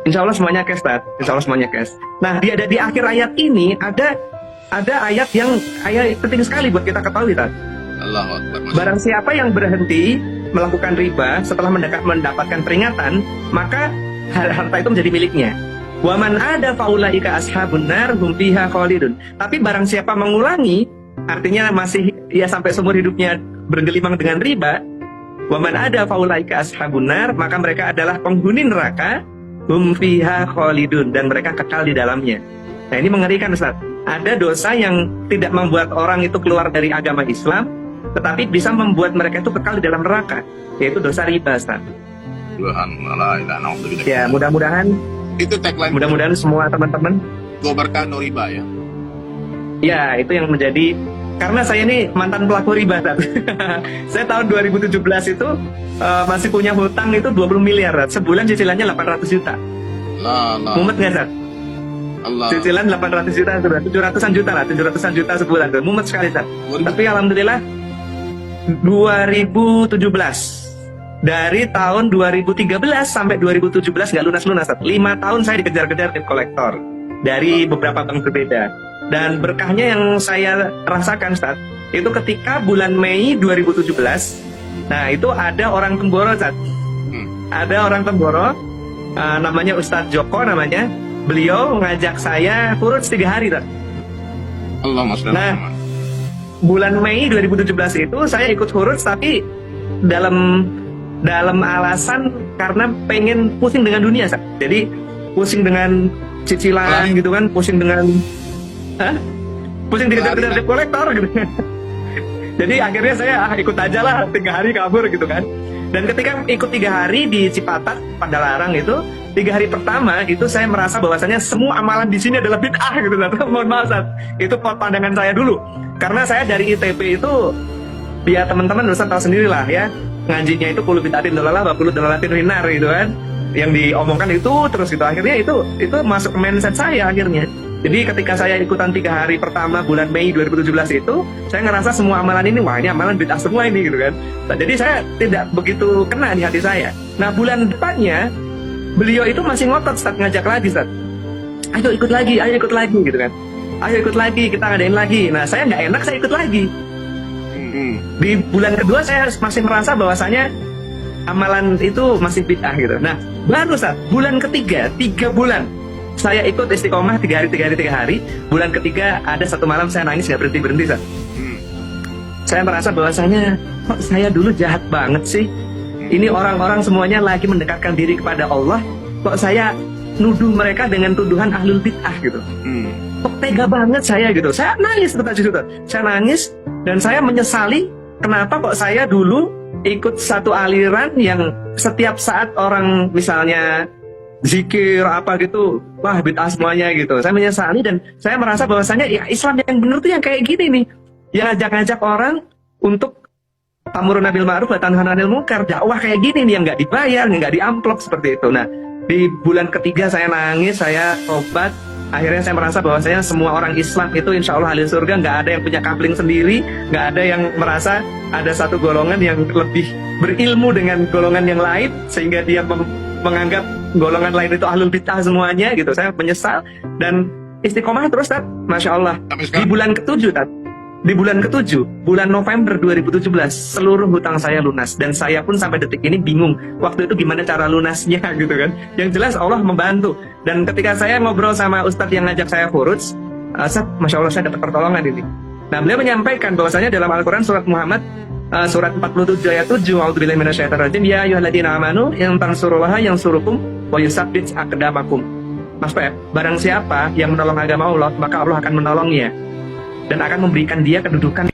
Insya Allah semuanya cash, Tad. Insya Allah semuanya cash. Nah, di akhir ayat ini ada ayat yang penting sekali buat kita ketahui, Tad. Allahu Akbar. Barang siapa yang berhenti melakukan riba setelah mendapatkan peringatan, maka harta itu menjadi miliknya. Wa man ada faulaika ashabun nar hum fiha khalidun. Tapi barang siapa mengulangi, artinya masih sampai seumur hidupnya bergelimang dengan riba, wa man ada faulaika ashabun nar, maka mereka adalah penghuni neraka, hum fiha khalidun, dan mereka kekal di dalamnya. Nah, ini mengerikan, Ustaz. Ada dosa yang tidak membuat orang itu keluar dari agama Islam, tetapi bisa membuat mereka itu kekal di dalam neraka, yaitu dosa riba, Ustaz. Ya, mudah-mudahan itu tagline. Mudah-mudahan semua teman-teman Gobarkan no riba ya. Ya, itu yang menjadi, karena saya ini mantan pelaku riba, Ustaz. Saya tahun 2017 itu masih punya hutang itu 20 miliar, Ustaz. Sebulan cicilannya 800 juta. Mumet nggak, Ustaz? Allah. Cicilan 800 juta, 700-an juta lah, 700-an juta sebulan. Mumet sekali, Ustaz. Tapi alhamdulillah 2017, dari tahun 2013 sampai 2017 nggak lunas-lunas, Ustaz. 5 tahun saya dikejar-kejar debt collector dari beberapa bank berbeda. Dan berkahnya yang saya rasakan, Ustaz, itu ketika bulan Mei 2017, nah itu ada orang Temboro, Ustaz. Ada orang Temboro, namanya Ustadz Joko namanya. Beliau ngajak saya kurus 3 hari, Ustaz. Nah, bulan Mei 2017 itu saya ikut kurus, tapi dalam alasan karena pengen pusing dengan dunia, Ustaz. Jadi pusing dengan cicilan gitu kan, pusing dengan pusing dikejar-kejar debt collector gitu. Jadi akhirnya saya ikut aja lah, 3 hari kabur gitu kan. Dan ketika ikut 3 hari di Cipatat, Padalarang itu, 3 hari pertama itu saya merasa bahwasanya semua amalan di sini adalah bid'ah gitu, Ustaz. Mohon maaf, Ustaz. Itu pandangan saya dulu. Karena saya dari ITB itu, ya teman-teman Ustaz tahu sendirilah ya, ngajinya itu kullu bid'atin dhalalah wa kullu dhalalatin finnar gitu kan. Yang diomongkan itu terus gitu. Akhirnya itu masuk ke mindset saya akhirnya. Jadi ketika saya ikutan 3 hari pertama bulan Mei 2017 itu, saya ngerasa semua amalan ini, wah ini amalan bid'ah semua ini gitu kan. Nah, jadi saya tidak begitu kena di hati saya. Nah, bulan depannya beliau itu masih ngotot, Ustaz, ngajak lagi, Ustaz. Ayo ikut lagi gitu kan. Ayo ikut lagi, kita ngadain lagi. Nah, saya nggak enak, saya ikut lagi. Di bulan kedua saya masih merasa bahwasanya amalan itu masih bid'ah gitu. Nah, baru, Ustaz, bulan ketiga, 3 bulan saya ikut istiqomah 3 hari. Bulan ketiga ada satu malam saya nangis nggak berhenti, Ustaz. Saya merasa bahwasanya kok saya dulu jahat banget sih. Ini orang-orang semuanya lagi mendekatkan diri kepada Allah, kok saya nuduh mereka dengan tuduhan ahlul bid'ah gitu. Kok tega banget saya gitu. Saya nangis, Ustaz. Saya nangis dan saya menyesali kenapa kok saya dulu ikut satu aliran yang setiap saat orang misalnya zikir apa gitu, wah bid'ah semuanya gitu. Saya menyesali dan saya merasa bahwasanya ya Islam yang benar tuh yang kayak gini nih, yang ngajak-ngajak orang untuk ta'muruna bil ma'ruf wa tanhauna 'anil munkar, dakwah kayak gini nih yang nggak dibayar, nggak diamplop seperti itu. Nah, di bulan ketiga saya nangis, saya tobat. Akhirnya saya merasa bahwasanya semua orang Islam itu insya Allah ahli surga, nggak ada yang punya kapling sendiri, nggak ada yang merasa ada satu golongan yang lebih berilmu dengan golongan yang lain sehingga dia menganggap golongan lain itu ahlul bid'ah semuanya gitu. Saya menyesal dan istiqomah terus, Tat. Masya Allah. Di bulan ke-7, Tat. Di bulan ke-7, bulan November 2017, seluruh hutang saya lunas. Dan saya pun sampai detik ini bingung waktu itu gimana cara lunasnya gitu kan. Yang jelas Allah membantu. Dan ketika saya ngobrol sama Ustadz yang ngajak saya khuruz, Ustadz, Masya Allah saya dapat pertolongan ini. Nah, beliau menyampaikan bahwasanya dalam Al-Quran surat Muhammad surat 47 ayat 7, a'udzubillahi minasyaitonir rajim, ya ayyuhalladzina amanu in tansurullaha yansurukum wa yusabbit aqdamakum. Maksudnya, barang siapa yang menolong agama Allah, maka Allah akan menolongnya dan akan memberikan dia kedudukan